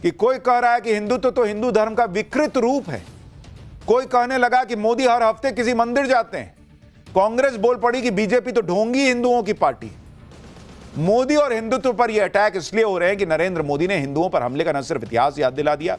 कि कोई कह रहा है कि हिंदुत्व तो हिंदू धर्म का विकृत रूप है, कोई कहने लगा कि मोदी हर हफ्ते किसी मंदिर जाते हैं, कांग्रेस बोल पड़ी कि बीजेपी तो ढोंगी हिंदुओं की पार्टी है। मोदी और हिंदुत्व पर यह अटैक इसलिए हो रहे हैं कि नरेंद्र मोदी ने हिंदुओं पर हमले का न सिर्फ इतिहास याद दिला दिया,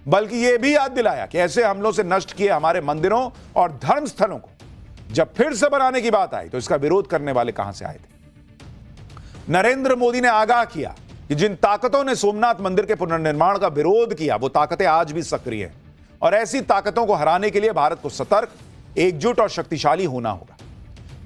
बल्कि यह भी याद दिलाया कि ऐसे हमलों से नष्ट किए हमारे मंदिरों और धर्म स्थलों को जब फिर से बनाने की बात आई तो इसका विरोध करने वाले कहां से आए थे। नरेंद्र मोदी ने आगाह किया कि जिन ताकतों ने सोमनाथ मंदिर के पुनर्निर्माण का विरोध किया वो ताकतें आज भी सक्रिय हैं और ऐसी ताकतों को हराने के लिए भारत को सतर्क, एकजुट और शक्तिशाली होना होगा।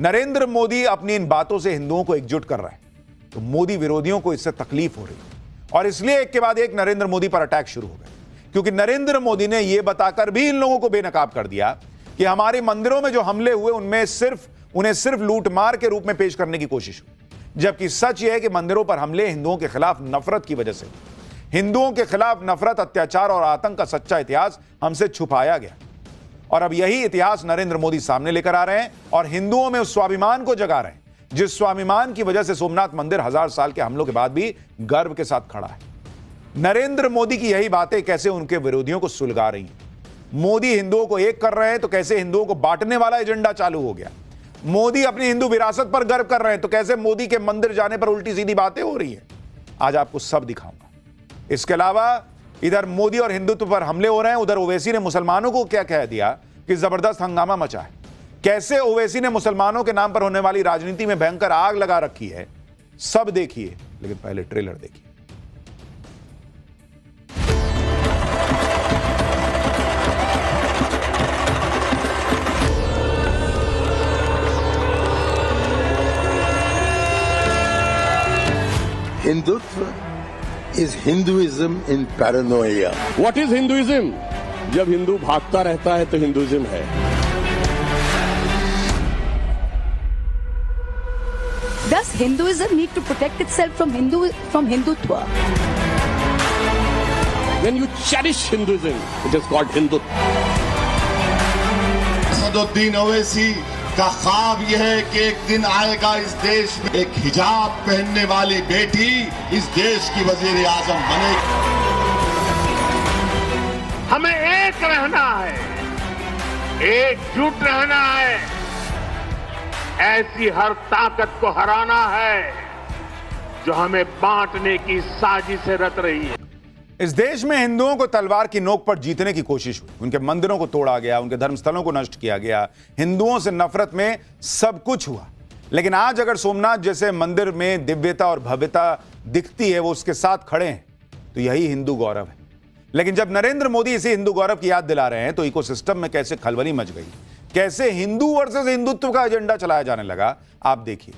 नरेंद्र मोदी अपनी इन बातों से हिंदुओं को एकजुट कर रहे हैं तो मोदी विरोधियों को इससे तकलीफ हो रही है और इसलिए एक के बाद एक नरेंद्र मोदी पर अटैक शुरू हो गए, क्योंकि नरेंद्र मोदी ने यह बताकर भी इन लोगों को बेनकाब कर दिया कि हमारे मंदिरों में जो हमले हुए उनमें उन्हें सिर्फ लूटमार के रूप में पेश करने की कोशिश हुई, जबकि सच यह है कि मंदिरों पर हमले हिंदुओं के खिलाफ नफरत की वजह से। हिंदुओं के खिलाफ नफरत, अत्याचार और आतंक का सच्चा इतिहास हमसे छुपाया गया और अब यही इतिहास नरेंद्र मोदी सामने लेकर आ रहे हैं और हिंदुओं में उस स्वाभिमान को जगा रहे हैं जिस स्वाभिमान की वजह से सोमनाथ मंदिर 1000 साल के हमलों के बाद भी गर्व के साथ खड़ा है। नरेंद्र मोदी की यही बातें कैसे उनके विरोधियों को सुलगा रही हैं। मोदी हिंदुओं को एक कर रहे हैं तो कैसे हिंदुओं को बांटने वाला एजेंडा चालू हो गया। मोदी अपनी हिंदू विरासत पर गर्व कर रहे हैं तो कैसे मोदी के मंदिर जाने पर उल्टी सीधी बातें हो रही हैं। आज आपको सब दिखाऊंगा। इसके अलावा इधर मोदी और हिंदुत्व पर हमले हो रहे हैं, उधर ओवैसी ने मुसलमानों को क्या कह दिया कि जबरदस्त हंगामा मचा है। कैसे ओवैसी ने मुसलमानों के नाम पर होने वाली राजनीति में भयंकर आग लगा रखी है, सब देखिए, लेकिन पहले ट्रेलर देखिए। Hindutva is Hinduism in paranoia. What is Hinduism? जब हिंदू भागता रहता है तो हिंदुइज्म है। Does Hinduism need to protect itself from Hindutva? When you cherish Hinduism, it is called Hindutva. Asaduddin Owaisi का ख्वाब यह है कि एक दिन आएगा इस देश में एक हिजाब पहनने वाली बेटी इस देश की वजीर आजम बनेगी। हमें एक रहना है, एकजुट रहना है, ऐसी हर ताकत को हराना है जो हमें बांटने की साजिश से रच रही है। इस देश में हिंदुओं को तलवार की नोक पर जीतने की कोशिश हुई, उनके मंदिरों को तोड़ा गया, उनके धर्मस्थलों को नष्ट किया गया, हिंदुओं से नफरत में सब कुछ हुआ। लेकिन आज अगर सोमनाथ जैसे मंदिर में दिव्यता और भव्यता दिखती है, वो उसके साथ खड़े हैं, तो यही हिंदू गौरव है। लेकिन जब नरेंद्र मोदी इसी हिंदू गौरव की याद दिला रहे हैं तो इकोसिस्टम में कैसे खलबली मच गई, कैसे हिंदू वर्सेस हिंदुत्व का एजेंडा चलाया जाने लगा, आप देखिए।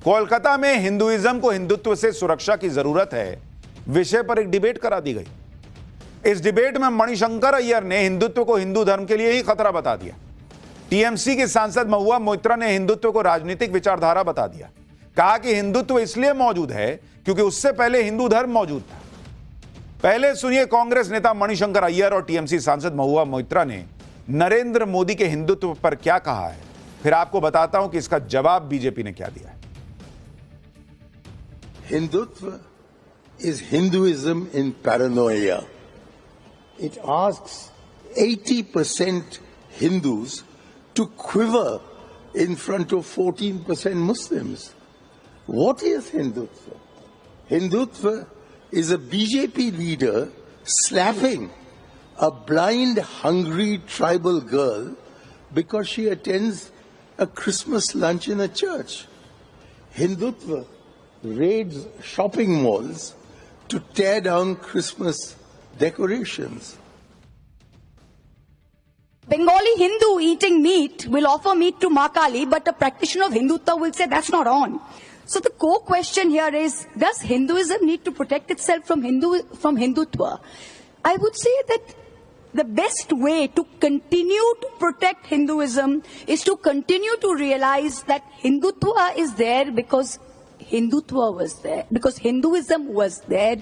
कोलकाता में हिंदुइज्म को हिंदुत्व से सुरक्षा की जरूरत है विषय पर एक डिबेट करा दी गई। इस डिबेट में मणिशंकर अय्यर ने हिंदुत्व को हिंदू धर्म के लिए ही खतरा बता दिया। टीएमसी के सांसद महुआ मोइत्रा ने हिंदुत्व को राजनीतिक विचारधारा बता दिया। कहा कि हिंदुत्व इसलिए मौजूद है क्योंकि उससे पहले हिंदू धर्म मौजूद था। पहले सुनिए कांग्रेस नेता मणिशंकर अय्यर और टीएमसी सांसद महुआ मोइत्रा ने नरेंद्र मोदी के हिंदुत्व पर क्या कहा है, फिर आपको बताता हूं कि इसका जवाब बीजेपी ने क्या दिया है। Hindutva is Hinduism in paranoia. It asks 80% Hindus to quiver in front of 14% Muslims. What is Hindutva? Hindutva is a BJP leader slapping a blind, hungry tribal girl because she attends a Christmas lunch in a church. Hindutva raids shopping malls to tear down Christmas decorations. Bengali Hindu eating meat will offer meat to Ma Kali, but a practitioner of Hindutva will say that's not on. So the core question here is, does Hinduism need to protect itself from Hindutva? I would say that the best way to continue to protect Hinduism is to continue to realize that Hindutva is there because Hindutva was there, because Hinduism was there.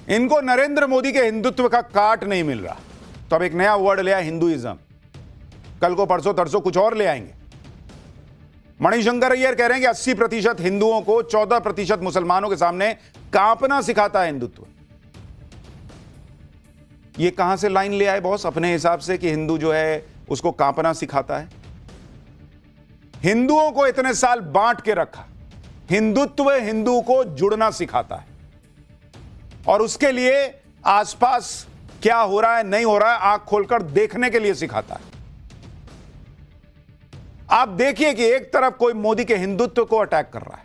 इनको नरेंद्र मोदी के हिंदुत्व का काट नहीं मिल रहा, तो अब एक नया वर्ड ले आया हिंदुइज्म। कल को परसों तरसों कुछ और ले आएंगे। मणिशंकर अय्यर कह रहे हैं कि 80% हिंदुओं को 14% मुसलमानों के सामने कांपना सिखाता है हिंदुत्व। ये कहां से लाइन ले आए बॉस अपने हिसाब से कि हिंदू जो है उसको कांपना सिखाता है? हिंदुओं को इतने साल बांट के रखा, हिंदुत्व हिंदू को जुड़ना सिखाता है और उसके लिए आसपास क्या हो रहा है नहीं हो रहा है आंख खोलकर देखने के लिए सिखाता है। आप देखिए कि एक तरफ कोई मोदी के हिंदुत्व को अटैक कर रहा है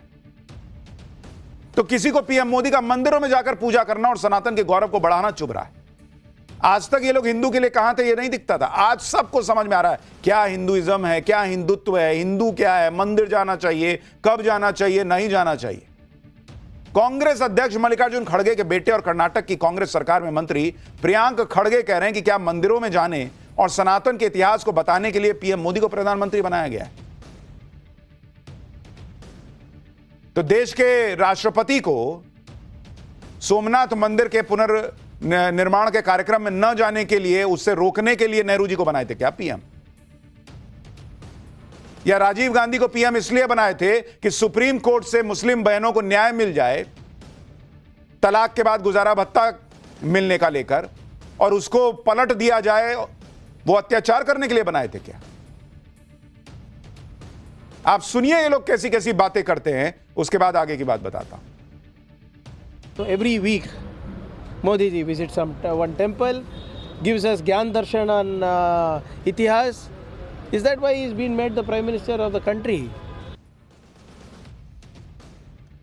तो किसी को पीएम मोदी का मंदिरों में जाकर पूजा करना और सनातन के गौरव को बढ़ाना चुभ रहा है। आज तक ये लोग हिंदू के लिए कहां थे ये नहीं दिखता था, आज सबको समझ में आ रहा है क्या हिंदुइज्म है, क्या हिंदुत्व है, हिंदू क्या है, मंदिर जाना चाहिए, कब जाना चाहिए, नहीं जाना चाहिए। कांग्रेस अध्यक्ष मल्लिकार्जुन खड़गे के बेटे और कर्नाटक की कांग्रेस सरकार में मंत्री प्रियांक खड़गे कह रहे हैं कि क्या मंदिरों में जाने और सनातन के इतिहास को बताने के लिए पीएम मोदी को प्रधानमंत्री बनाया गया है? तो देश के राष्ट्रपति को सोमनाथ मंदिर के पुनर्निर्माण के कार्यक्रम में न जाने के लिए, उससे रोकने के लिए नेहरू जी को बनाए थे क्या पीएम? या राजीव गांधी को पीएम इसलिए बनाए थे कि सुप्रीम कोर्ट से मुस्लिम बहनों को न्याय मिल जाए तलाक के बाद गुजारा भत्ता मिलने का लेकर, और उसको पलट दिया जाए, वो अत्याचार करने के लिए बनाए थे क्या? आप सुनिए ये लोग कैसी कैसी बातें करते हैं, उसके बाद आगे की बात बताता हूं। So every week, Modi ji visits one temple, gives us Gyan Darshan on Itihas. Is that why he's been made the Prime Minister of the country?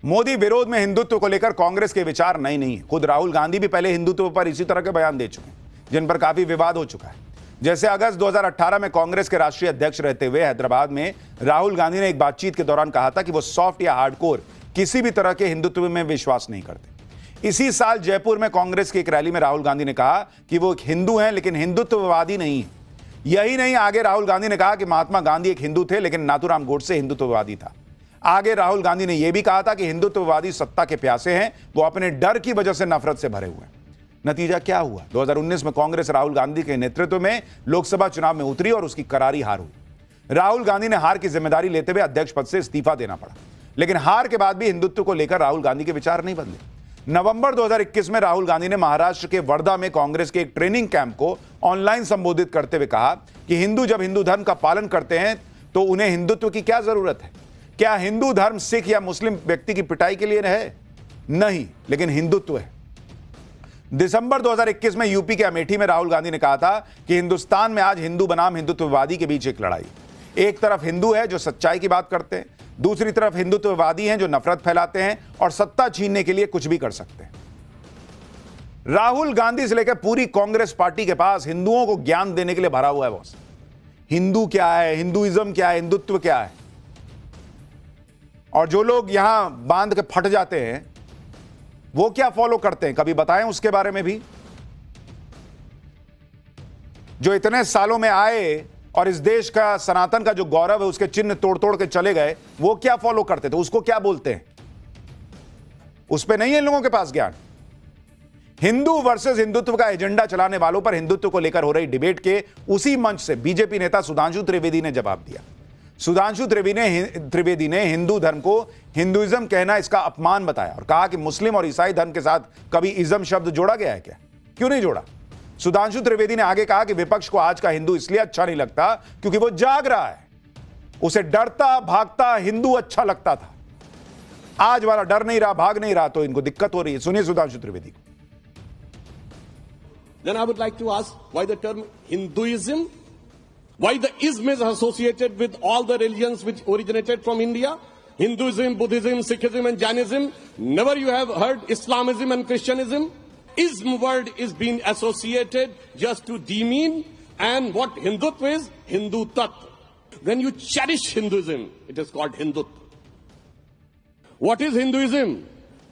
Modi विरोध में हिंदुत्व को लेकर कांग्रेस के विचार नहीं है। खुद राहुल गांधी भी पहले हिंदुत्व पर इसी तरह के बयान दे चुके हैं, जिन पर काफी विवाद हो चुका है। जैसे अगस्त 2018 में कांग्रेस के राष्ट्रीय अध्यक्ष रहते हुए हैदराबाद में राहुल गांधी ने एक बातचीत के दौरान कहा था कि वो सॉफ्ट या हार्डकोर किसी भी तरह के हिंदुत्व में विश्वास नहीं करते। इसी साल जयपुर में कांग्रेस की एक रैली में राहुल गांधी ने कहा कि वो एक हिंदू हैं लेकिन हिंदुत्ववादी नहीं है। यही नहीं, आगे राहुल गांधी ने कहा कि महात्मा गांधी एक हिंदू थे लेकिन नाथूराम गोडसे हिंदुत्ववादी था। आगे राहुल गांधी ने यह भी कहा था कि हिंदुत्ववादी सत्ता के प्यासे हैं, वो अपने डर की वजह से नफरत से भरे हुए हैं। नतीजा क्या हुआ? 2019 में कांग्रेस राहुल गांधी के नेतृत्व में लोकसभा चुनाव में उतरी और उसकी करारी हार हुई। राहुल गांधी ने हार की जिम्मेदारी लेते हुए अध्यक्ष पद से इस्तीफा देना पड़ा, लेकिन हार के बाद भी हिंदुत्व को लेकर राहुल गांधी के विचार नहीं बदले। नवंबर 2021 में राहुल गांधी ने महाराष्ट्र के वर्धा में कांग्रेस के एक ट्रेनिंग कैंप को ऑनलाइन संबोधित करते हुए कहा कि हिंदू जब हिंदू धर्म का पालन करते हैं तो उन्हें हिंदुत्व की क्या जरूरत है? क्या हिंदू धर्म सिख या मुस्लिम व्यक्ति की पिटाई के लिए है? नहीं, लेकिन हिंदुत्व है। दिसंबर 2021 में यूपी के अमेठी में राहुल गांधी ने कहा था कि हिंदुस्तान में आज हिंदू बनाम हिंदुत्ववादी के बीच एक लड़ाई। एक तरफ हिंदू है जो सच्चाई की बात करते हैं, दूसरी तरफ हिंदुत्ववादी हैं जो नफरत फैलाते हैं और सत्ता छीनने के लिए कुछ भी कर सकते हैं। राहुल गांधी से लेकर पूरी कांग्रेस पार्टी के पास हिंदुओं को ज्ञान देने के लिए भरा हुआ है बॉस। हिंदू क्या है, हिंदुइज्म क्या है, हिंदुत्व क्या है। और जो लोग यहां बांध के फट जाते हैं वो क्या फॉलो करते हैं, कभी बताएं उसके बारे में भी। जो इतने सालों में आए और इस देश का सनातन का जो गौरव है उसके चिन्ह तोड़ तोड़ के चले गए, वो क्या फॉलो करते थे, उसको क्या बोलते हैं, उस पे नहीं है इन लोगों के पास ज्ञान। हिंदू वर्सेस हिंदुत्व का एजेंडा चलाने वालों पर हिंदुत्व को लेकर हो रही डिबेट के उसी मंच से बीजेपी नेता सुधांशु त्रिवेदी ने जवाब दिया। सुधांशु त्रिवेदी ने हिंदू धर्म को हिंदुइज्म कहना इसका अपमान बताया और कहा कि मुस्लिम और ईसाई धर्म के साथ कभी इज्म शब्द जोड़ा गया है क्या? क्यों नहीं जोड़ा? सुधांशु त्रिवेदी ने आगे कहा कि विपक्ष को आज का हिंदू इसलिए अच्छा नहीं लगता क्योंकि वो जाग रहा है। उसे डरता भागता हिंदू अच्छा लगता था, आज वाला डर नहीं रहा, भाग नहीं रहा, तो इनको दिक्कत हो रही है। सुनिए सुधांशु त्रिवेदी को। Then I would like to ask why the term Hinduism, why the ism is associated with all the religions which originated from India, Hinduism, Buddhism, Sikhism and Jainism. Never you have heard Islamism and Christianism. Ism word is being associated just to demean, and what Hindutva is, Hindu Tat. When you cherish Hinduism, it is called Hindutva. What is Hinduism?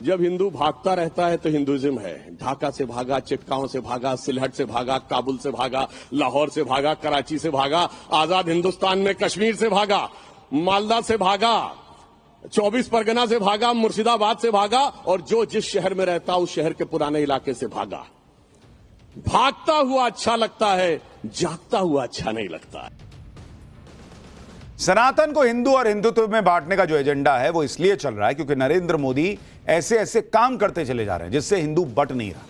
जब हिंदू भागता रहता है तो Hinduism है। ढाका से भागा, चिटगांव से भागा, सिलहट से भागा, काबुल से भागा, लाहौर से भागा, कराची से भागा, आजाद हिंदुस्तान में कश्मीर से भागा, मालदा से भागा, 24 परगना से भागा, मुर्शिदाबाद से भागा, और जो जिस शहर में रहता उस शहर के पुराने इलाके से भागा। भागता हुआ अच्छा लगता है, जागता हुआ अच्छा नहीं लगता है। सनातन को हिंदू और हिंदुत्व में बांटने का जो एजेंडा है वो इसलिए चल रहा है क्योंकि नरेंद्र मोदी ऐसे ऐसे काम करते चले जा रहे हैं जिससे हिंदू बट नहीं रहा,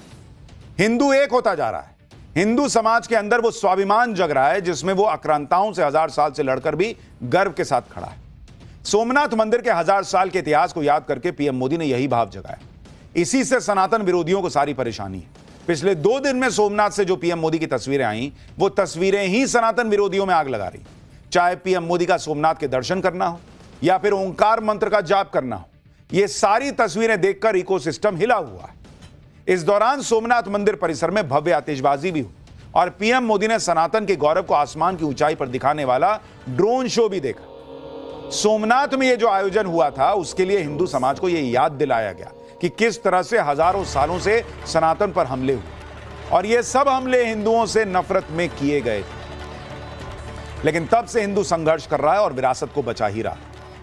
हिंदू एक होता जा रहा है। हिंदू समाज के अंदर वो स्वाभिमान जग रहा है जिसमें वो आक्रांताओं से 1000 साल से लड़कर भी गर्व के साथ खड़ा है। सोमनाथ मंदिर के 1000 साल के इतिहास को याद करके पीएम मोदी ने यही भाव जगाया। इसी से सनातन विरोधियों को सारी परेशानी है। पिछले 2 दिन में सोमनाथ से जो पीएम मोदी की तस्वीरें आई, वो तस्वीरें ही सनातन विरोधियों में आग लगा रही। चाहे पीएम मोदी का सोमनाथ के दर्शन करना हो या फिर ओंकार मंत्र का जाप करना हो, ये सारी तस्वीरें देखकर इकोसिस्टम हिला हुआ है। इस दौरान सोमनाथ मंदिर परिसर में भव्य आतिशबाजी भी हुई और पीएम मोदी ने सनातन के गौरव को आसमान की ऊंचाई पर दिखाने वाला ड्रोन शो भी देखा। सोमनाथ में यह जो आयोजन हुआ था उसके लिए हिंदू समाज को यह याद दिलाया गया कि किस तरह से हजारों सालों से सनातन पर हमले हुए और ये सब हमले हिंदुओं से नफरत में किए गए थे। लेकिन तब से हिंदू संघर्ष कर रहा है और विरासत को बचा ही रहा।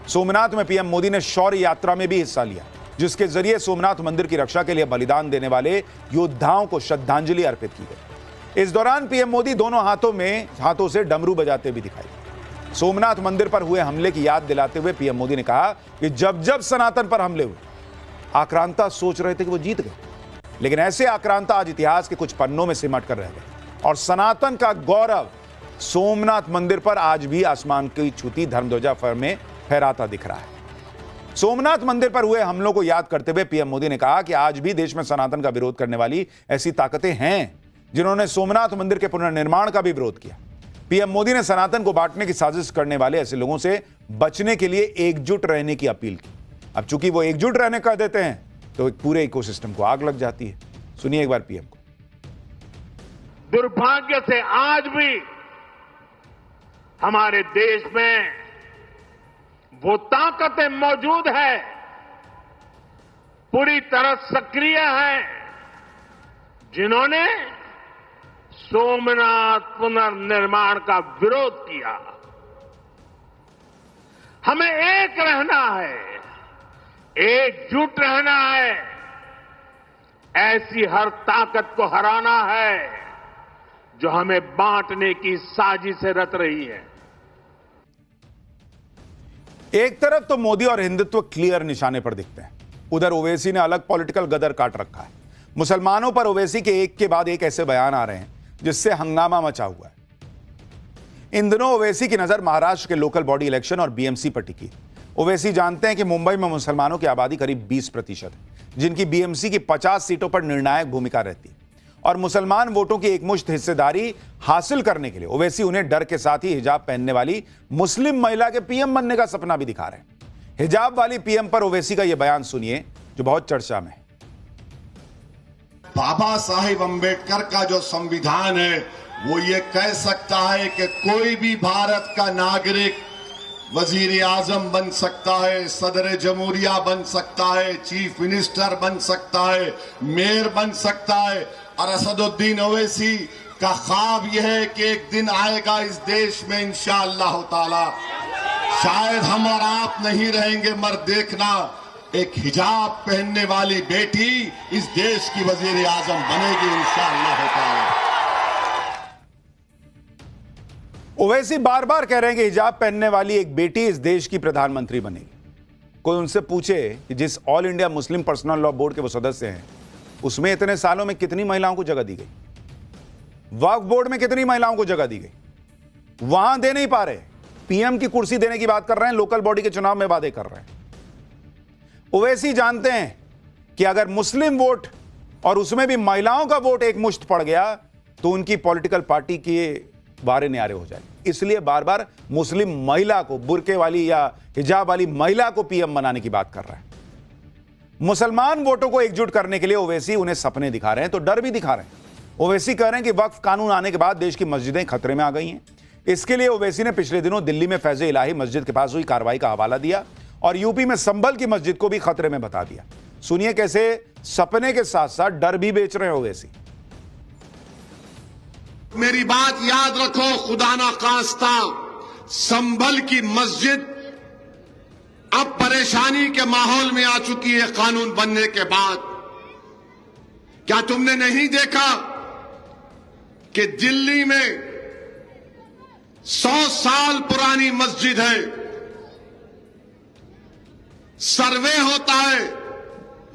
सोमनाथ में पीएम मोदी ने शौर्य यात्रा में भी हिस्सा लिया, जिसके जरिए सोमनाथ मंदिर की रक्षा के लिए बलिदान देने वाले योद्धाओं को श्रद्धांजलि अर्पित की गई। इस दौरान पीएम मोदी दोनों हाथों से डमरू बजाते भी दिखाई। सोमनाथ मंदिर पर हुए हमले की याद दिलाते हुए पीएम मोदी ने कहा कि जब जब सनातन पर हमले हुए, आक्रांता सोच रहे थे कि वो जीत गए, लेकिन ऐसे आक्रांता आज इतिहास के कुछ पन्नों में सिमट कर रह गए और सनातन का गौरव सोमनाथ मंदिर पर आज भी आसमान की छूती धर्मध्वजा में फहराता दिख रहा है। सोमनाथ मंदिर पर हुए हमलों को याद करते हुए पीएम मोदी ने कहा कि आज भी देश में सनातन का विरोध करने वाली ऐसी ताकतें हैं जिन्होंने सोमनाथ मंदिर के पुनर्निर्माण का भी विरोध किया। पीएम मोदी ने सनातन को बांटने की साजिश करने वाले ऐसे लोगों से बचने के लिए एकजुट रहने की अपील की। अब चूंकि वो एकजुट रहने कह देते हैं तो एक पूरे इकोसिस्टम को आग लग जाती है। सुनिए एक बार पीएम को। दुर्भाग्य से आज भी हमारे देश में वो ताकतें मौजूद है, पूरी तरह सक्रिय है, जिन्होंने सोमनाथ पुनर्निर्माण का विरोध किया। हमें एक रहना है, एकजुट रहना है, ऐसी हर ताकत को हराना है जो हमें बांटने की साजिश से रच रही है। एक तरफ तो मोदी और हिंदुत्व क्लियर निशाने पर दिखते हैं, उधर ओवैसी ने अलग पॉलिटिकल गदर काट रखा है। मुसलमानों पर ओवैसी के एक के बाद एक ऐसे बयान आ रहे हैं जिससे हंगामा मचा हुआ है। इन दिनों ओवैसी की नजर महाराष्ट्र के लोकल बॉडी इलेक्शन और बीएमसी पर टिकी। ओवैसी जानते हैं कि मुंबई में मुसलमानों की आबादी करीब 20% है, जिनकी बीएमसी की 50 सीटों पर निर्णायक भूमिका रहती है और मुसलमान वोटों की एकमुश्त हिस्सेदारी हासिल करने के लिए ओवैसी उन्हें डर के साथ ही हिजाब पहनने वाली मुस्लिम महिला के पीएम बनने का सपना भी दिखा रहे हैं। हिजाब वाली पीएम पर ओवैसी का यह बयान सुनिए जो बहुत चर्चा में है। बाबा साहेब अंबेडकर का जो संविधान है वो ये कह सकता है कि कोई भी भारत का नागरिक वजीर आजम बन सकता है, सदर जमहूरिया बन सकता है, चीफ मिनिस्टर बन सकता है, मेयर बन सकता है। और असदुद्दीन ओवैसी का ख्वाब यह है कि एक दिन आएगा इस देश में इंशाअल्लाह ताला, शायद हम और आप नहीं रहेंगे मगर देखना, एक हिजाब पहनने वाली बेटी इस देश की वजीर आजम बनेगी इंशाअल्लाह ताला। ओवैसी बार बार कह रहे हैं कि हिजाब पहनने वाली एक बेटी इस देश की प्रधानमंत्री बनेगी। कोई उनसे पूछे कि जिस all India Muslim personal law board के वो सदस्य हैं, उसमें इतने सालों में कितनी महिलाओं को जगह दी गई, वक्फ बोर्ड में कितनी महिलाओं को जगह दी गई, वहां दे नहीं पा रहे। पीएम की कुर्सी देने की बात कर रहे हैं, लोकल बॉडी के चुनाव में वादे कर रहे हैं। ओवैसी जानते हैं कि अगर मुस्लिम वोट और उसमें भी महिलाओं का वोट एक मुश्त पड़ गया तो उनकी पॉलिटिकल पार्टी के बारे न्यारे हो जाएंगे। इसलिए बार बार मुस्लिम महिला को, बुर्के वाली या हिजाब वाली महिला को पीएम बनाने की बात कर रहा है। मुसलमान वोटों को एकजुट करने के लिए ओवैसी उन्हें सपने दिखा रहे हैं तो डर भी दिखा रहे हैं। ओवैसी कह रहे हैं कि वक्फ कानून आने के बाद देश की मस्जिदें खतरे में आ गई हैं। इसके लिए ओवैसी ने पिछले दिनों दिल्ली में फैज़ इलाही मस्जिद के पास हुई कार्रवाई का हवाला दिया और यूपी में संभल की मस्जिद को भी खतरे में बता दिया। सुनिए कैसे सपने के साथ साथ डर भी बेच रहे हैं ओवैसी। मेरी बात याद रखो, खुदा ना खास्ता संभल की मस्जिद अब परेशानी के माहौल में आ चुकी है कानून बनने के बाद। क्या तुमने नहीं देखा कि दिल्ली में 100 साल पुरानी मस्जिद है, सर्वे होता है,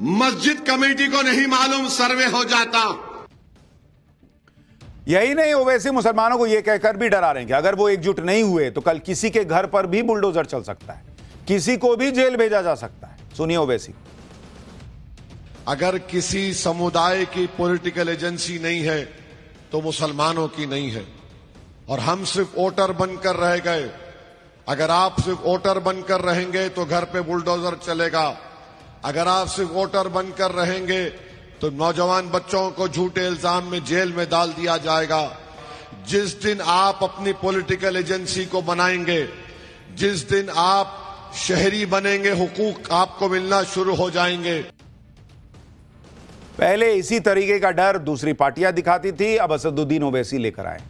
मस्जिद कमेटी को नहीं मालूम, सर्वे हो जाता। यही नहीं, ओवैसी मुसलमानों को यह कहकर भी डरा रहे हैं कि अगर वो एकजुट नहीं हुए तो कल किसी के घर पर भी बुलडोजर चल सकता है, किसी को भी जेल भेजा जा सकता है। सुनिए ओवैसी। अगर किसी समुदाय की पॉलिटिकल एजेंसी नहीं है तो मुसलमानों की नहीं है, और हम सिर्फ वोटर बनकर रह गए। अगर आप सिर्फ वोटर बनकर रहेंगे तो घर पे बुलडोजर चलेगा। अगर आप सिर्फ वोटर बनकर रहेंगे तो नौजवान बच्चों को झूठे इल्जाम में जेल में डाल दिया जाएगा। जिस दिन आप अपनी पॉलिटिकल एजेंसी को बनाएंगे, जिस दिन आप शहरी बनेंगे, हुकूक आपको मिलना शुरू हो जाएंगे। पहले इसी तरीके का डर दूसरी पार्टियां दिखाती थी, अब असदुद्दीन ओवैसी लेकर आए।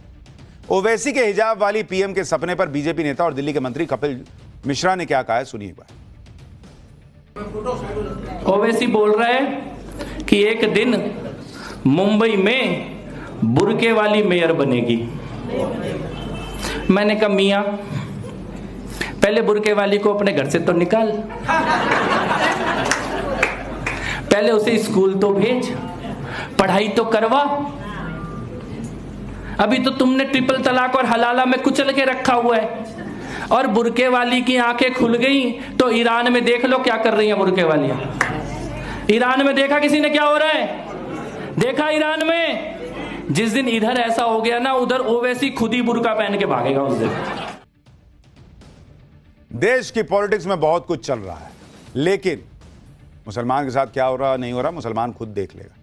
ओवैसी के हिजाब वाली पीएम के सपने पर बीजेपी नेता और दिल्ली के मंत्री कपिल मिश्रा ने क्या कहा है, सुनिए एक बार। ओवैसी बोल रहा है कि एक दिन मुंबई में बुर्के वाली मेयर बनेगी। मैंने कहा मियां, पहले बुर्के वाली को अपने घर से तो निकाल, पहले उसे स्कूल तो भेज, पढ़ाई तो करवा। अभी तो तुमने ट्रिपल तलाक और हलाला में कुचल के रखा हुआ है, और बुर्के वाली की आंखें खुल गई तो ईरान में देख लो क्या कर रही हैं बुर्के वालियां। ईरान में देखा किसी ने क्या हो रहा है? देखा ईरान में? जिस दिन इधर ऐसा हो गया ना, उधर ओवैसी खुद ही बुर्का पहन के भागेगा उस दिन। देश की पॉलिटिक्स में बहुत कुछ चल रहा है, लेकिन मुसलमान के साथ क्या हो रहा नहीं हो रहा मुसलमान खुद देख लेगा।